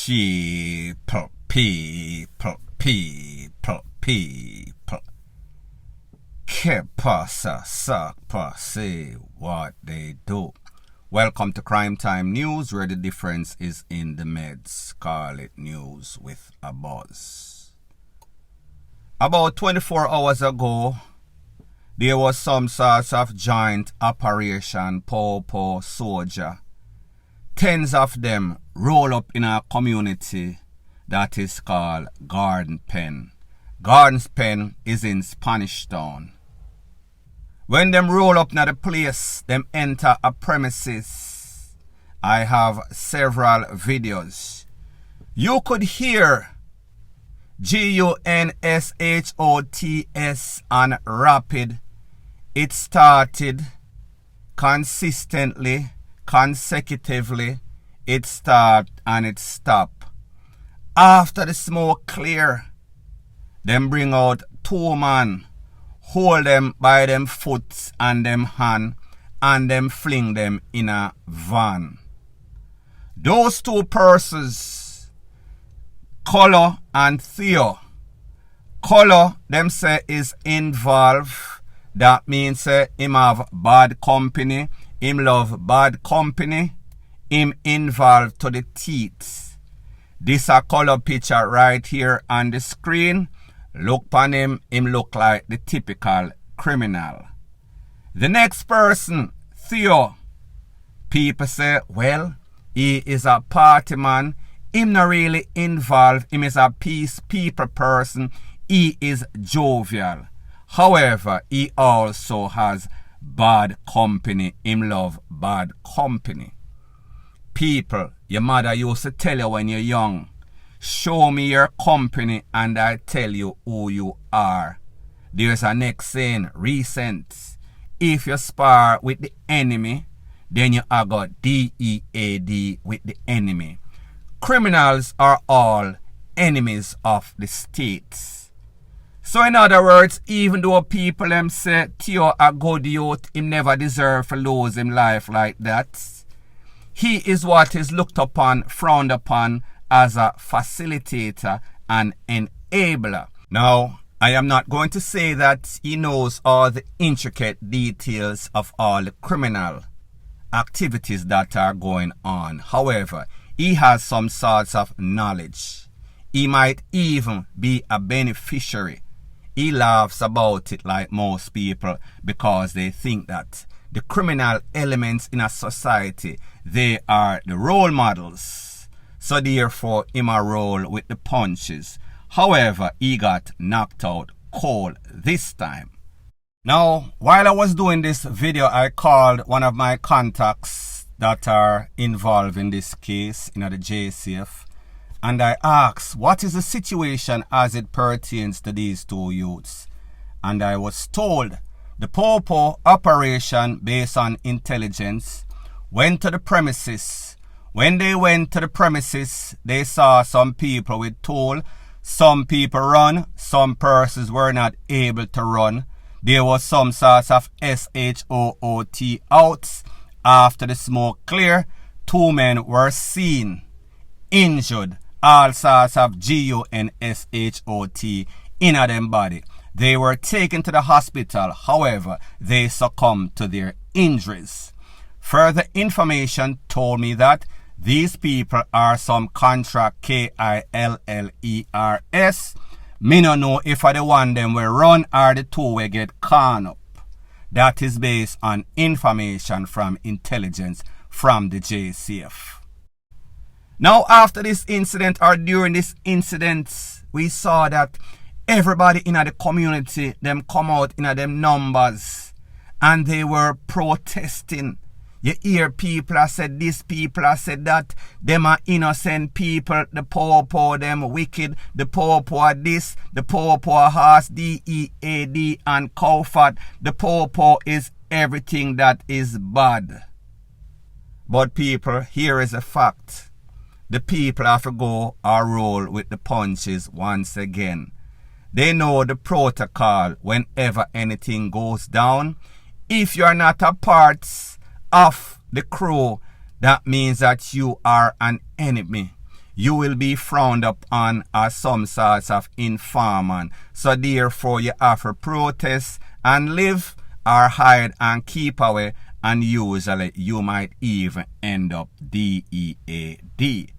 People. Que pasa, say what they do. Welcome to Crime Time News, where the difference is in the meds. Call it news with a buzz. About 24 hours ago, there was some sort of joint operation, Popo soldier. Tens of them roll up in a community that is called Cockburn Pen. Cockburn Pen is in Spanish Town. When them roll up na the place, them enter a premises. I have several videos. You could hear GUNSHOTS on rapid. It started consistently, consecutively. It start and it stop. After the smoke clear, them bring out two man, hold them by them foot and them hand, and them fling them in a van. Those two persons, Color and Theo. Color, them say, is involved. That means him have bad company. Him love bad company. Him involved to the teeth. This a color picture right here on the screen. Look upon him look like the typical criminal. The next person, Theo. People say, well, he is a party man. Him not really involved. Him is a peace people person. He is jovial. However, he also has bad company. Him love bad company. People, your mother used to tell you when you're young, show me your company and I tell you who you are. There's a next saying, recent. If you spar with the enemy, then you are got DEAD with the enemy. Criminals are all enemies of the states. So in other words, even though people them say Theo a good youth, him never deserve to lose him life like that, he is what is looked upon, frowned upon as a facilitator and enabler. Now, I am not going to say that he knows all the intricate details of all the criminal activities that are going on. However, he has some sorts of knowledge. He might even be a beneficiary. He laughs about it like most people because they think that the criminal elements in a society, they are the role models. So therefore, him a roll with the punches. However, he got knocked out cold this time. Now, while I was doing this video, I called one of my contacts that are involved in this case, the JCF, and I asked, what is the situation as it pertains to these two youths? And I was told the Popo operation, based on intelligence, went to the premises. When they went to the premises, they saw some people with tool. Some people run, some persons were not able to run. There was some sorts of H00T outs. After the smoke clear, two men were seen injured, all sorts of GUNSHOT in them body. They were taken to the hospital, however, they succumbed to their injuries. Further information told me that these people are some C0NTRACT-K LL3R. Me no know if I the one them will run or the two will get caught up. That is based on information from intelligence from the JCF. Now after this incident or during this incident, we saw that everybody in the community, them come out in them numbers and they were protesting. You hear people have said this, people have said that, them are innocent people, the Popo them wicked, the Popo are this, the Popo has DEAD and Cowfat, the Popo is everything that is bad. But people, here is a fact. The people have to go or roll with the punches once again. They know the protocol whenever anything goes down. If you are not a part of the crew, that means that you are an enemy. you will be frowned upon as some sorts of informant. So therefore you have to protest and live or hide and keep away, and usually you might even end up DEAD.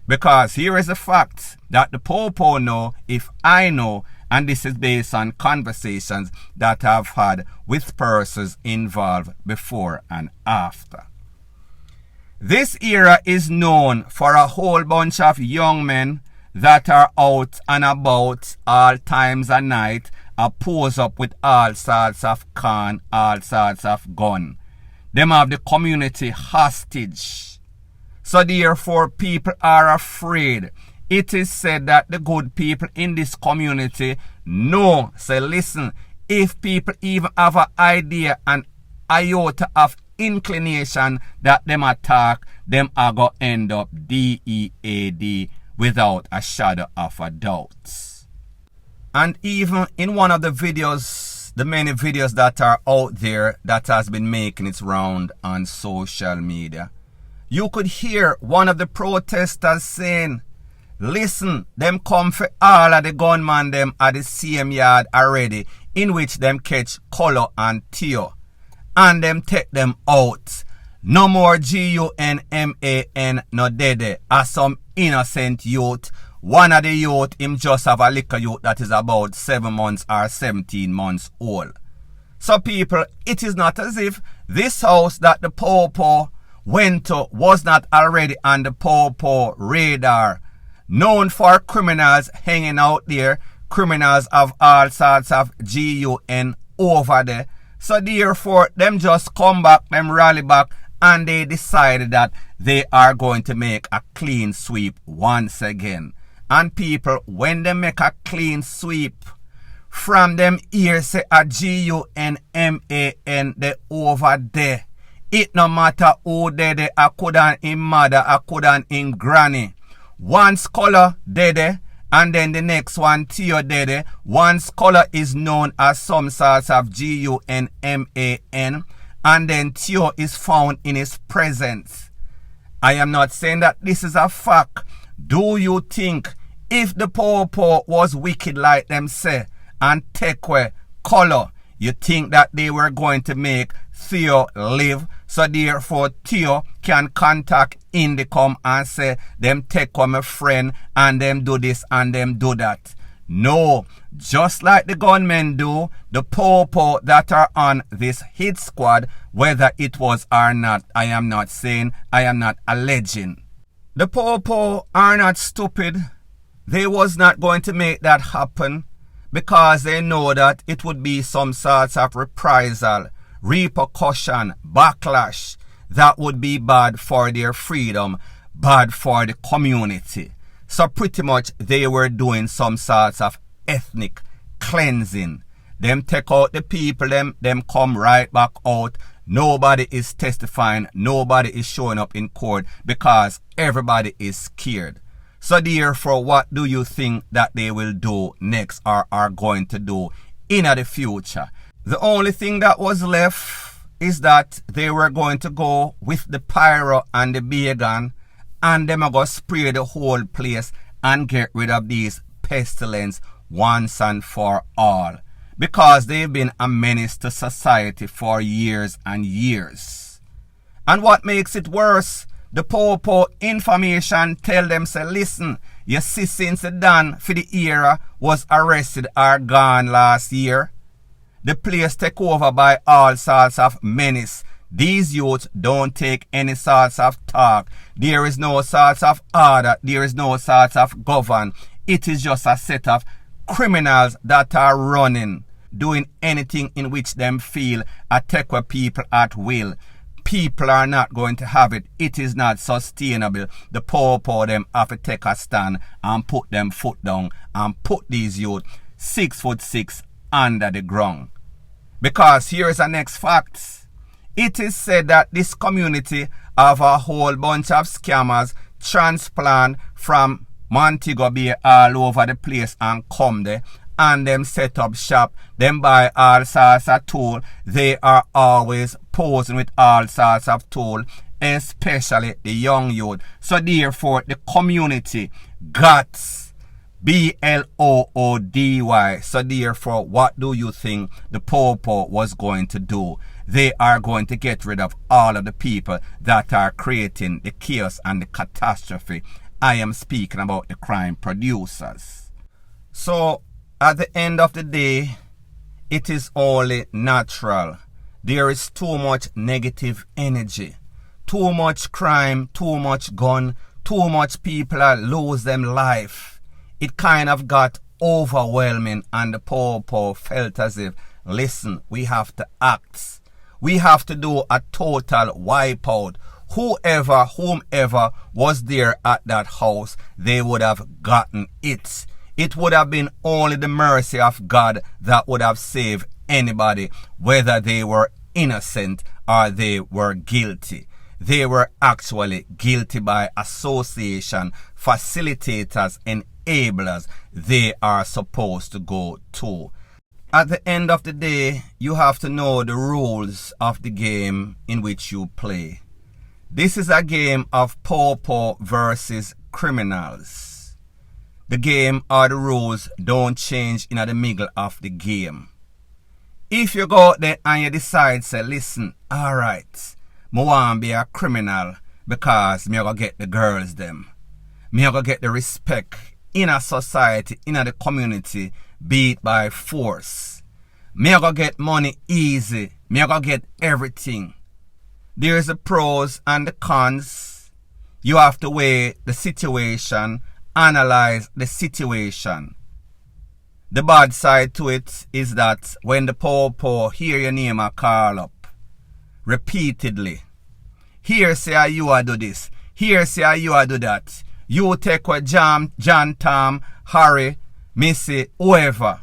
Because here is the fact that the Popo know if I know, and this is based on conversations that I've had with persons involved before and after. This era is known for a whole bunch of young men that are out and about all times of night, pose up with all sorts of can, all sorts of gun. Them have the community hostage. So therefore people are afraid. It is said that the good people in this community know, say listen, if people even have an idea, an iota of inclination that them attack, them are going to end up DEAD without a shadow of a doubt. And even in one of the videos, the many videos that are out there that has been making its round on social media, you could hear one of the protesters saying, listen, them come for all of the gunmen them at the same yard already, in which them catch Color and Theo, and them take them out. No more GUNMAN no dede as some innocent youth. One of the youth, him just have a little youth that is about 7 months or 17 months old. So people, it is not as if this house that the Popo went to was not already on the Popo radar. Known for criminals hanging out there, criminals of all sorts of GUN over there. So therefore, them just come back, them rally back, and they decided that they are going to make a clean sweep once again. And people, when they make a clean sweep, from them here say a GUNMAN, they over there. It no matter who they I couldn't in mother, I couldn't in granny. One's color dede, and then the next one Theo dede. One's color is known as some sorts of GUNMAN, and then Theo is found in his presence. I am not saying that this is a fact. Do you think if the Popo was wicked like them say and take away color, you think that they were going to make Theo live? So therefore Theo can contact Indicom and say them take away my friend and them do this and them do that. No, just like the gunmen do, the Popo that are on this hit squad, whether it was or not, I am not saying, I am not alleging. The Popo are not stupid. They was not going to make that happen because they know that it would be some sorts of reprisal, repercussion, backlash that would be bad for their freedom, bad for the community. So pretty much they were doing some sorts of ethnic cleansing. Them take out the people, them come right back out. Nobody is testifying, nobody is showing up in court because everybody is scared. So therefore, what do you think that they will do next or are going to do in the future? The only thing that was left is that they were going to go with the pyro and the began, and them are going to spray the whole place and get rid of these pestilence once and for all. Because they've been a menace to society for years and years. And what makes it worse, the Popo information tell them, say, listen, you see since the Don for the era was arrested or gone last year, the place take over by all sorts of menace. These youths don't take any sorts of talk. There is no sorts of order. There is no sorts of govern. It is just a set of criminals that are running, doing anything in which them feel attack people at will. People are not going to have it. It is not sustainable. The Popo them have to take a stand and put them foot down and put these youth 6'6" under the ground. Because here is the next fact. It is said that this community have a whole bunch of scammers transplant from Montego Bay all over the place and come there, and them set up shop, them buy all sorts of tool. They are always posing with all sorts of tool. especially the young youth. So therefore, the community got BLOODY. So therefore, what do you think the Popo was going to do? They are going to get rid of all of the people that are creating the chaos and the catastrophe. I am speaking about the crime producers. So at the end of the day, it is only natural. There is too much negative energy, too much crime, too much gun, too much people lose them life. It kind of got overwhelming, and the Popo felt as if, listen, we have to act. We have to do a total wipeout. Whomever was there at that house, they would have gotten it. It would have been only the mercy of God that would have saved anybody, whether they were innocent or they were guilty. They were actually guilty by association, facilitators, enablers. They are supposed to go to. At the end of the day, you have to know the rules of the game in which you play. This is a game of Popo versus criminals. The game or the rules don't change in the middle of the game. If you go out there and you decide, say, listen, alright, I want to be a criminal because me go get the girls them. Me go get the respect in a society, in a community, be it by force. Me go get money easy. Me go get everything. There's the pros and the cons. You have to weigh the situation, analyze the situation. The bad side to it is that when the Popo hear your name a call up repeatedly, here say you a do this, here say you a do that, you take what John, Tom, Harry, Missy, whoever.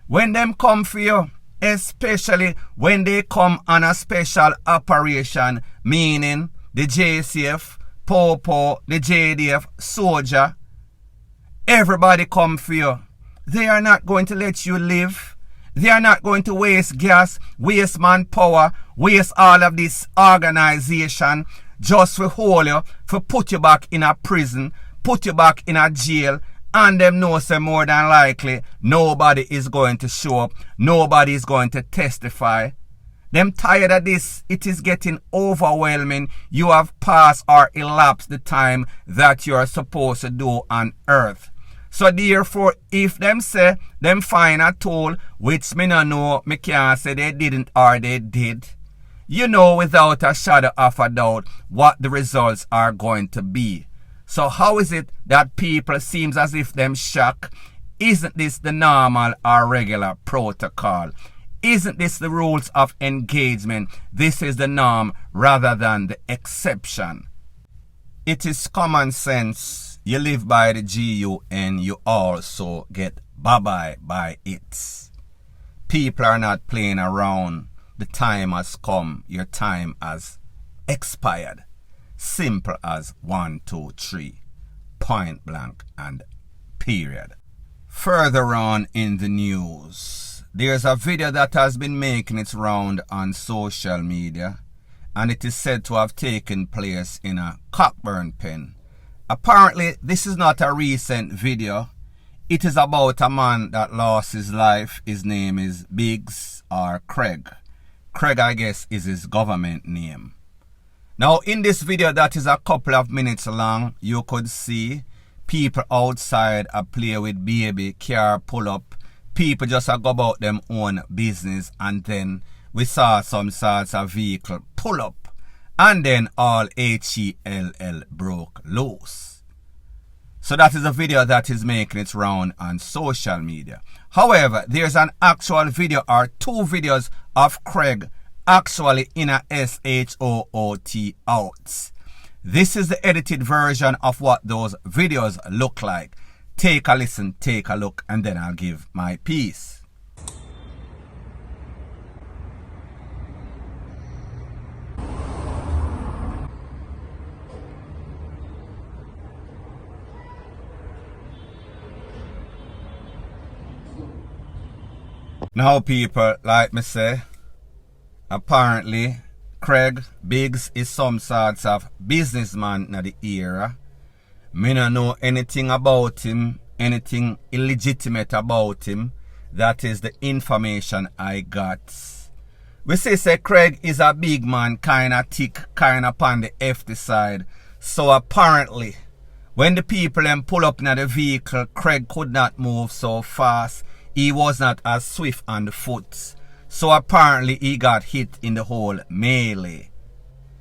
When them come for you, especially when they come on a special operation, meaning the JCF, Popo, the JDF, soldier, everybody come for you. They are not going to let you live. They are not going to waste gas, waste manpower, waste all of this organization just for hold you, for put you back in a prison, put you back in a jail, and them know say more than likely nobody is going to show up, nobody is going to testify. Them tired of this. It is getting overwhelming. You have passed or elapsed the time that you are supposed to do on earth. So therefore, if them say them find a tool, which me no know, me can't say they didn't or they did, you know without a shadow of a doubt what the results are going to be. So how is it that people seems as if them shock? Isn't this the normal or regular protocol? Isn't this the rules of engagement? This is the norm rather than the exception. It is common sense. You live by the GUN, you also get bye-bye by it. People are not playing around. The time has come. Your time has expired. Simple as 1, 2, 3. Point blank and period. Further on in the news, there's a video that has been making its round on social media, and it is said to have taken place in a Cockburn Pen. Apparently, this is not a recent video. It is about a man that lost his life. His name is Biggs or Craig. Craig, I guess, is his government name. Now, in this video that is a couple of minutes long, you could see people outside a play with baby, car pull up. People just go about them own business, and then we saw some sorts of vehicle pull up, and then all HELL broke loose. So that is a video that is making its round on social media. However, there's an actual video or two videos of Craig actually in a S-H-00T out. This is the edited version of what those videos look like. Take a listen, take a look, and then I'll give my piece. Now people, like me say, apparently Craig Biggs is some sorts of businessman in the era. Me no know anything about him, anything illegitimate about him. That is the information I got. We say Craig is a big man, kinda thick, kinda on the hefty side. So apparently, when the people then pull up in the vehicle, Craig could not move so fast. He was not as swift on the foot. So apparently he got hit in the whole melee.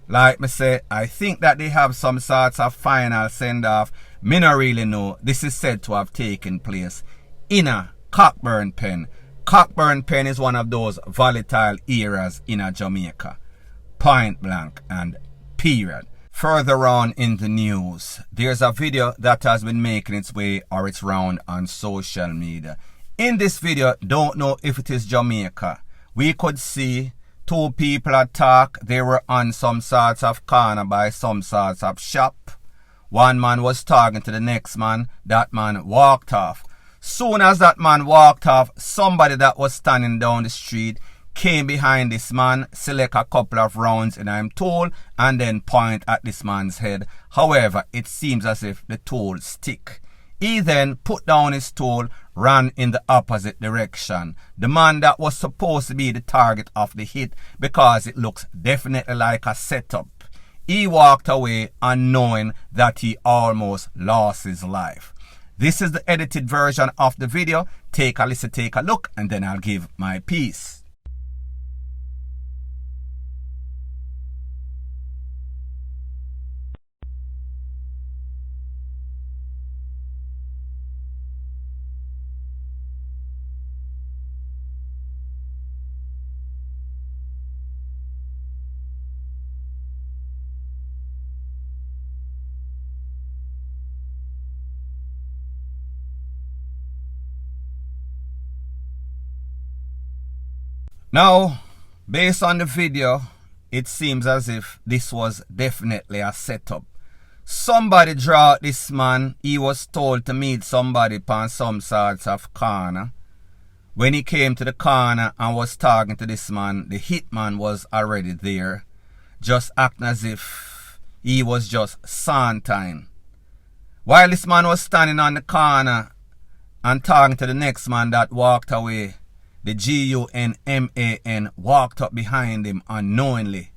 Like me say, I think that they have some sorts of final send-off. Me not really know. This is said to have taken place in a Cockburn Pen. Cockburn Pen is one of those volatile areas in a Jamaica. Point blank and period. Further on in the news, there's a video that has been making its way or its round on social media. In this video, don't know if it is Jamaica. We could see two people attack. They were on some sorts of corner by some sorts of shop. One man was talking to the next man. That man walked off. Soon as that man walked off, somebody that was standing down the street came behind this man, select a couple of rounds in his tool, and then point at this man's head. However, it seems as if the tool stick. He then put down his tool, ran in the opposite direction. The man that was supposed to be the target of the hit, because it looks definitely like a setup, he walked away unknowing that he almost lost his life. This is the edited version of the video. Take a listen, take a look, and then I'll give my piece. Now, based on the video, it seems as if this was definitely a setup. Somebody draw this man. He was told to meet somebody upon some sorts of corner. When he came to the corner and was talking to this man, the hitman was already there, just acting as if he was just sauntering. While this man was standing on the corner and talking to the next man that walked away, the GUNMAN walked up behind him unknowingly.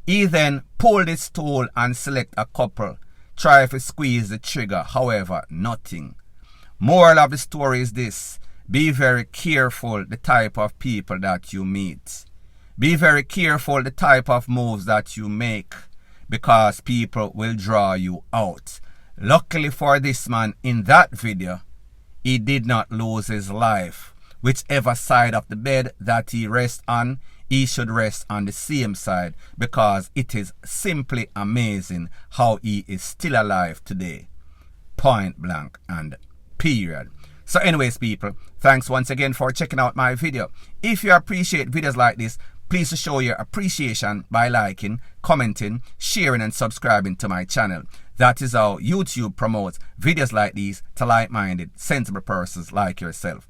He then pulled his tool and select a couple, try to squeeze the trigger, however, nothing. Moral of the story is this: be very careful the type of people that you meet. Be very careful the type of moves that you make, because people will draw you out. Luckily for this man, in that video, he did not lose his life. Whichever side of the bed that he rests on, he should rest on the same side, because it is simply amazing how he is still alive today. Point blank and period. So anyways, people, thanks once again for checking out my video. If you appreciate videos like this, please show your appreciation by liking, commenting, sharing and subscribing to my channel. That is how YouTube promotes videos like these to like-minded, sensible persons like yourself.